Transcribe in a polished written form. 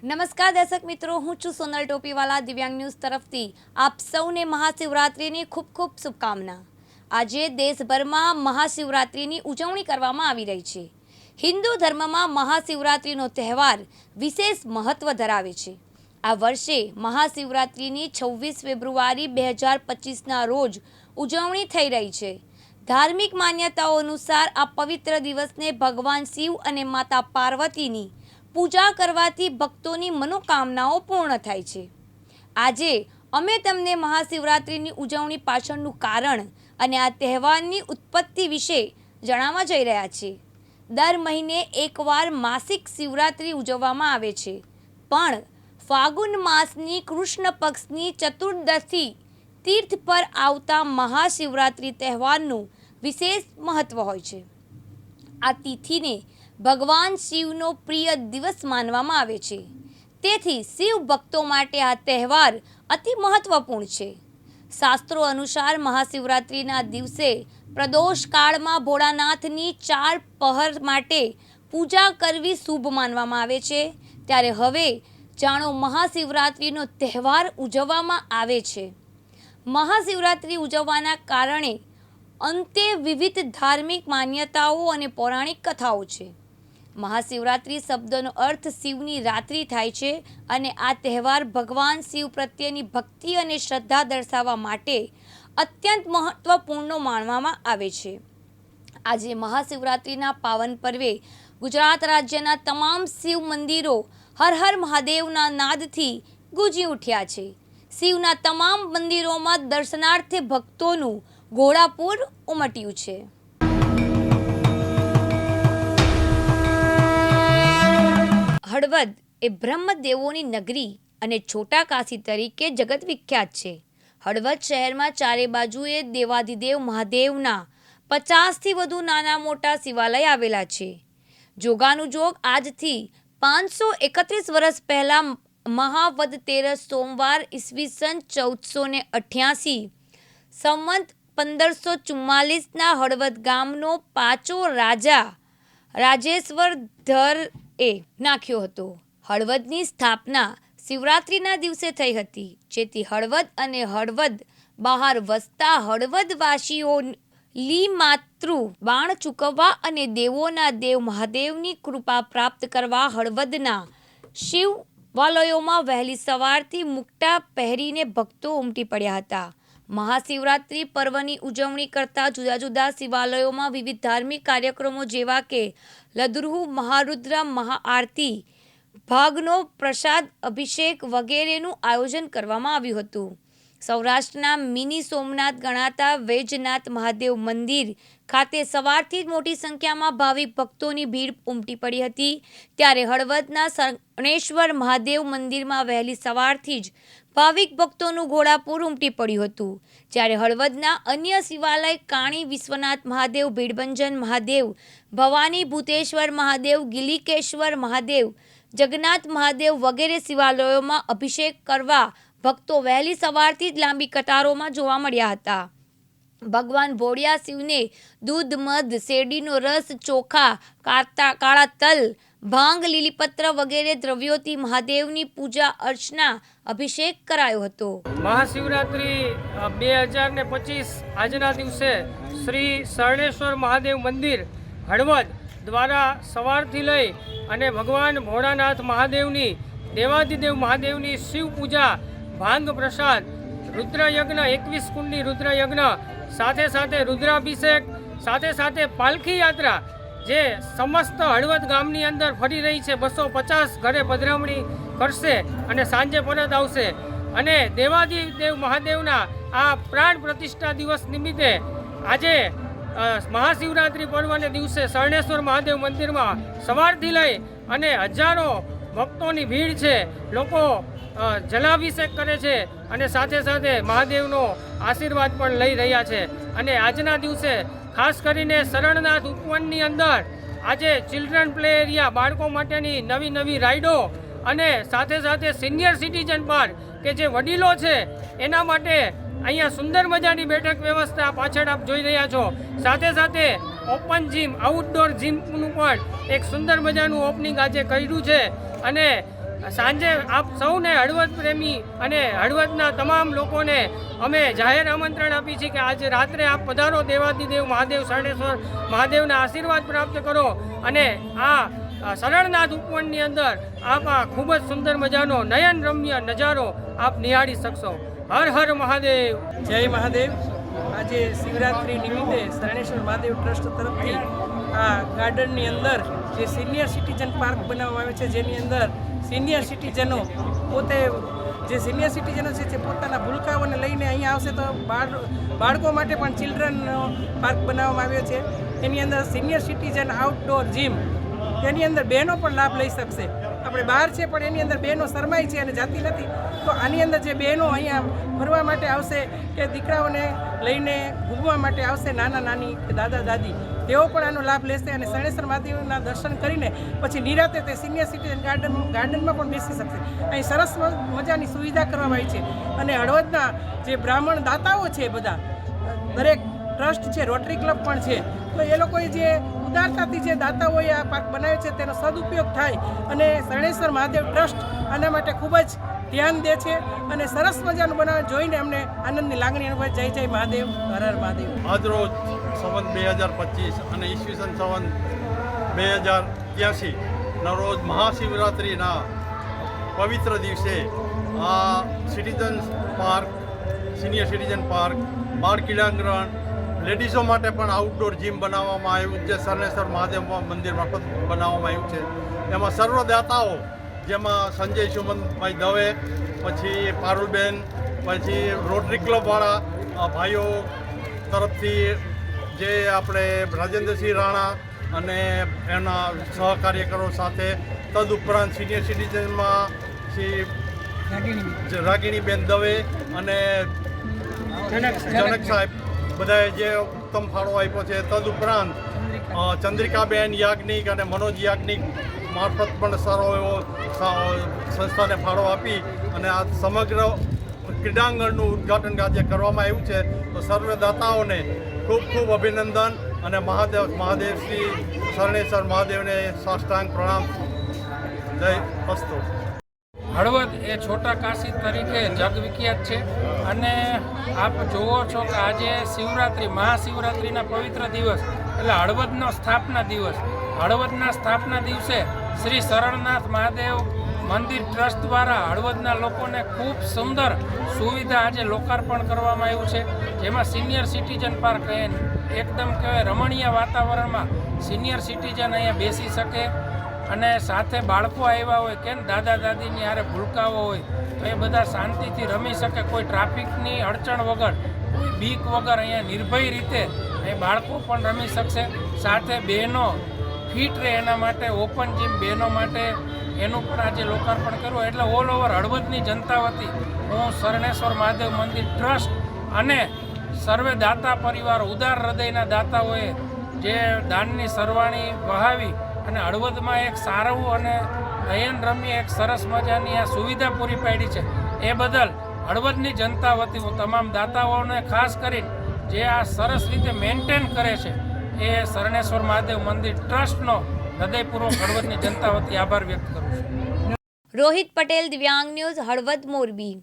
નમસ્કાર દર્શક મિત્રો, હું છું સોનલ ટોપીવાલા દિવ્યાંગ ન્યૂઝ તરફથી આપ સૌને મહાશિવરાત્રિની ખૂબ ખૂબ શુભકામના। આજે દેશભરમાં મહાશિવરાત્રિની ઉજવણી કરવામાં આવી રહી છે। હિન્દુ ધર્મમાં મહાશિવરાત્રિનો તહેવાર વિશેષ મહત્વ ધરાવે છે। આ વર્ષે મહાશિવરાત્રિની 26 ફેબ્રુઆરી 2025ના રોજ ઉજવણી થઈ રહી છે। ધાર્મિક માન્યતાઓ અનુસાર આ પવિત્ર દિવસને ભગવાન શિવ અને માતા પાર્વતીની પૂજા કરવાથી ભક્તોની મનોકામનાઓ પૂર્ણ થાય છે। આજે અમે તમને મહાશિવરાત્રિની ઉજવણી પાછળનું કારણ અને આ તહેવારની ઉત્પત્તિ વિશે જણાવવા જઈ રહ્યા છીએ। દર મહિને એકવાર માસિક શિવરાત્રિ ઉજવવામાં આવે છે, પણ ફાગુન માસની કૃષ્ણ પક્ષની ચતુર્દશી તીર્થ પર આવતા મહાશિવરાત્રિ તહેવારનું વિશેષ મહત્વ હોય છે। આ તિથિને ભગવાન શિવનો પ્રિય દિવસ માનવામાં આવે છે, તેથી શિવ ભક્તો માટે આ તહેવાર અતિ મહત્વપૂર્ણ છે। શાસ્ત્રો અનુસાર મહાશિવરાત્રિના દિવસે પ્રદોષ કાળમાં ભોળાનાથની 4 પહર માટે પૂજા કરવી શુભ માનવામાં આવે છે। ત્યારે હવે જાણો મહાશિવરાત્રિનો તહેવાર ઉજવવામાં આવે છે। મહાશિવરાત્રિ ઉજવવાના કારણે અંતે વિવિધ ધાર્મિક માન્યતાઓ અને પૌરાણિક કથાઓ છે। મહાશિવરાત્રિ શબ્દનો અર્થ શિવની રાત્રિ થાય છે અને આ તહેવાર ભગવાન શિવ પ્રત્યેની ભક્તિ અને શ્રદ્ધા દર્શાવવા માટે અત્યંત મહત્વપૂર્ણ માનવામાં આવે છે। આજે મહાશિવરાત્રિના પાવન પર્વે ગુજરાત રાજ્યના તમામ શિવ મંદિરો હર હર મહાદેવના નાદથી ગુંજી ઉઠ્યા છે। શિવના તમામ મંદિરોમાં દર્શનાર્થે ભક્તોનું ઘોડાપૂર ઉમટ્યું છે। હળવદ એ બ્રહ્મદેવોની નગરી અને છોટા કાશી તરીકે જગત વિખ્યાત છે। હળવદ શહેરમાં ચારે બાજુએ દેવાધિદેવ મહાદેવના 50થી વધુ નાના મોટા શિવાલય આવેલા છે। જોગાનુજોગ આજથી 531 વર્ષ પહેલા મહાવદ તેરસ સોમવાર ઈસવીસન 1488 સંવંત 1544ના હળવદ ગામનો પાચો રાજા રાજેશ્વર ધરે નાખ્યો હતો। હળવદની સ્થાપના શિવરાત્રિના દિવસે થઈ હતી, જેથી હળવદ અને હળવદ બહાર વસતા હળવદવાસીઓ લીમાતૃ બાણ ચૂકવવા અને દેવોના દેવ મહાદેવની કૃપા પ્રાપ્ત કરવા હળવદના શિવાલયોમાં વહેલી સવારથી મુકટા પહેરીને ભક્તો ઉમટી પડ્યા હતા। મહાશિવરાત્રિ પર્વની ઉજવણી કરતા જુદા જુદા શિવાલયોમાં વિવિધ ધાર્મિક કાર્યક્રમો જેવા કે લદ્રુહ મહારુદ્ર મહાઆરતી, ભાગનો પ્રસાદ અભિષેક વગેરેનું આયોજન કરવામાં આવ્યું હતું। સૌરાષ્ટ્રના મિની સોમનાથ ગણાતા વૈજનાથ મહાદેવ મંદિર ખાતે સવારથી જ મોટી સંખ્યામાં ભાવિક ભક્તોની ભીડ ઉમટી પડી હતી। ત્યારે હળવદના શરણેશ્વર મહાદેવ મંદિરમાં વહેલી સવારથી જ ભાવિક ભક્તોનું ઘોડાપૂર ઉમટી પડ્યું હતું। જ્યારે હળવદના અન્ય શિવાલય કાણી વિશ્વનાથ મહાદેવ, ભીડભંજન મહાદેવ, ભવાની ભૂતેશ્વર મહાદેવ, ગિલીકેશ્વર મહાદેવ, જગન્નાથ મહાદેવ વગેરે શિવાલયોમાં અભિષેક કરવા ભક્તો વહેલી સવારથી જ લાંબી કતારોમાં જોવા મળ્યા હતા। ભગવાન ભોળિયા શિવને દૂધ, મધ, શેરડીનો રસ, ચોખા, કાળા તલ, ભાંગ, લીલીપત્ર વગેરે દ્રવ્યોથી મહાદેવની પૂજા અર્ચના અભિષેક કરાયો હતો। મહાશિવરાત્રિ 2025 આજના દિવસે શ્રી શરણેશ્વર મહાદેવ મંદિર હળવદ દ્વારા સવારથી લઈ અને ભગવાન ભોળાનાથ મહાદેવની દેવાધિદેવ મહાદેવની શિવ પૂજા, ભાંગ પ્રસાદ, રુદ્રયજ્ઞ 21 કુંડની રુદ્રયજ્ઞ, સાથે સાથે રુદ્રાભિષેક, સાથે સાથે પાલખી યાત્રા જે સમસ્ત હળવદ ગામની અંદર ફરી રહી છે। 250 ઘરે પધરામણી કરશે અને સાંજે પરત આવશે। અને દેવાધિદેવ મહાદેવના આ પ્રાણ પ્રતિષ્ઠા દિવસ નિમિત્તે આજે મહાશિવરાત્રિ પર્વને દિવસે શરણેશ્વર મહાદેવ મંદિરમાં સવારથી લઈ અને હજારો ભક્તોની ભીડ છે। લોકો જલાભિષેક કરે છે અને સાથે સાથે મહાદેવનો આશીર્વાદ પણ લઈ રહ્યા છે। અને આજના દિવસે ખાસ કરીને શરણનાથ ઉપવનની અંદર આજે ચિલ્ડ્રન પ્લે એરિયા, બાળકો માટેની નવી રાઇડો અને સાથે સાથે સિનિયર સિટીઝન પાર્ક કે જે વડીલો છે એના માટે અહીંયા સુંદર મજાની બેઠક વ્યવસ્થા પાછળ આપ જોઈ રહ્યા છો। સાથે સાથે ઓપન જીમ, આઉટડોર જીમનું પણ એક સુંદર મજાનું ઓપનિંગ આજે કર્યું છે અને સાંજે આપ સૌને હળવદ પ્રેમી અને હળવદના તમામ લોકોને અમે જાહેર આમંત્રણ આપી છે કે આજે રાત્રે આપ પધારો, દેવાદિદેવ મહાદેવ શરણેશ્વર મહાદેવના આશીર્વાદ પ્રાપ્ત કરો અને આ સરળનાથ ઉપવનની અંદર આપ આ ખૂબ જ સુંદર મજાનો નયનરમ્ય નજારો આપ નિહાળી શકશો. હર હર મહાદેવ. જય મહાદેવ. આજે શિવરાત્રિ નિમિત્તે શરણેશ્વર મહાદેવ ટ્રસ્ટ તરફથી આ ગાર્ડનની અંદર જે સિનિયર સિટીઝન પાર્ક બનાવવામાં આવે છે, જેની અંદર સિનિયર સિટીઝનો પોતે જે સિનિયર સિટીઝનો છે જે પોતાના ભૂલકાઓને લઈને અહીંયા આવશે તો બાળકો માટે પણ ચિલ્ડ્રનનો પાર્ક બનાવવામાં આવ્યો છે. એની અંદર સિનિયર સિટીઝન આઉટડોર જીમ, તેની અંદર બહેનો પણ લાભ લઈ શકશે. આપણે બહાર છે પણ એની અંદર બહેનો શરમાય છે અને જાતી નથી, તો આની અંદર જે બહેનો અહીંયા ફરવા માટે આવશે કે દીકરાઓને લઈને ઘૂમવા માટે આવશે, નાના નાની કે દાદા દાદી, તેઓ પણ આનો લાભ લેશે અને શરણેશ્વર મહાદેવના દર્શન કરીને પછી નિરાતે તે સિનિયર સિટીઝન ગાર્ડનમાં પણ બેસી શકશે. અહીં સરસ મજાની સુવિધા કરવામાં આવી છે અને હળવદના જે બ્રાહ્મણ દાતાઓ છે બધા, દરેક ટ્રસ્ટ છે, રોટરી ક્લબ પણ છે, તો એ લોકોએ જે ઉદારતાથી જે દાતાઓએ આ પાર્ક બનાવ્યો છે તેનો સદુપયોગ થાય અને શરણેશ્વર મહાદેવ ટ્રસ્ટ આના માટે ખૂબ જ ધ્યાન દે છે અને સરસ મજાનું બનાવ જોઈને અમને આનંદની લાગણી અનુભવે. જય જય મહાદેવ, હર હર મહાદેવ. આજરોજ સંવત 2025 અને ઈસવીસન સંવત 2083ના રોજ મહાશિવરાત્રિના પવિત્ર દિવસે આ citizens park, senior citizen park, બાળ ક્રીડાંગણ, લેડીઝો માટે પણ આઉટડોર જીમ બનાવવામાં આવ્યું છે. શરણેશ્વર મહાદેવ મંદિર મારફત બનાવવામાં આવ્યું છે. એમાં સર્વદાતાઓ, જેમાં સંજય સુમનભાઈ દવે, પછી પારુલબેન, પછી રોટરી ક્લબવાળા ભાઈઓ તરફથી જે આપણે રાજેન્દ્રસિંહ રાણા અને એના સહકાર્યકરો સાથે, તદુપરાંત સિનિયર સિટીઝનમાં શ્રી રાગીણીબેન દવે અને જનક સાહેબ બધાએ જે ઉત્તમ ફાળો આપ્યો છે. તદુપરાંત ચંદ્રિકાબેન યાજ્ઞિક અને મનોજ યાજ્ઞિક મારફત પણ સારો એવો સંસ્થાને ફાળો આપી અને આ સમગ્ર ક્રીડાંગણનું ઉદ્ઘાટન આજે કરવામાં આવ્યું છે. તો સર્વે દાતાઓને ખૂબ ખૂબ અભિનંદન અને મહાદેવ શ્રી શરણેશ્વર મહાદેવને સાષ્ટાંગ પ્રણામ. જય અસ્તુ. હળવદ એ છોટા કાશી તરીકે જગવિખ્યાત છે અને આપ જુઓ છો કે આજે શિવરાત્રિ, મહાશિવરાત્રિના પવિત્ર દિવસ એટલે હળવદનો સ્થાપના દિવસ. હળવદના સ્થાપના દિવસે શ્રી શરણનાથ મહાદેવ મંદિર ટ્રસ્ટ દ્વારા હળવદના લોકોને ખૂબ સુંદર સુવિધા આજે લોકાર્પણ કરવામાં આવ્યું છે, જેમાં સિનિયર સિટીઝન પાર્ક એકદમ કહેવાય રમણીય વાતાવરણમાં સિનિયર સિટીઝન અહીંયા બેસી શકે અને સાથે બાળકો આવ્યા હોય કે દાદા દાદીની હારે ભૂલકાઓ હોય તો એ બધા શાંતિથી રમી શકે, કોઈ ટ્રાફિકની અડચણ વગર, કોઈ બીક વગર અહીંયા નિર્ભય રીતે એ બાળકો પણ રમી શકશે. સાથે બહેનો ફિટ રહે એના માટે ઓપન જીમ બહેનો માટે એનું પણ આજે લોકાર્પણ કર્યું. એટલે ઓલ ઓવર હળવદની જનતા વતી હું શરણેશ્વર મહાદેવ મંદિર ટ્રસ્ટ અને સર્વે દાતા પરિવાર, ઉદાર હૃદયના દાતાઓએ જે દાનની સરવાણી વહાવી અને હળવદમાં એક સારું અને નયનરમ્ય એક સરસ મજાની આ સુવિધા પૂરી પાડી છે, એ બદલ હળવદની જનતા વતી હું તમામ દાતાઓને ખાસ કરીને જે આ સરસ રીતે મેન્ટેન કરે છે એ શરણેશ્વર મહાદેવ મંદિર ટ્રસ્ટનો હૃદયપૂર્વક હળવદની જનતા વતી આભાર વ્યક્ત કરું છું. રોહિત પટેલ, દિવ્યાંગ ન્યૂઝ, હળવદ, મોરબી.